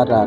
RR۔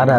RR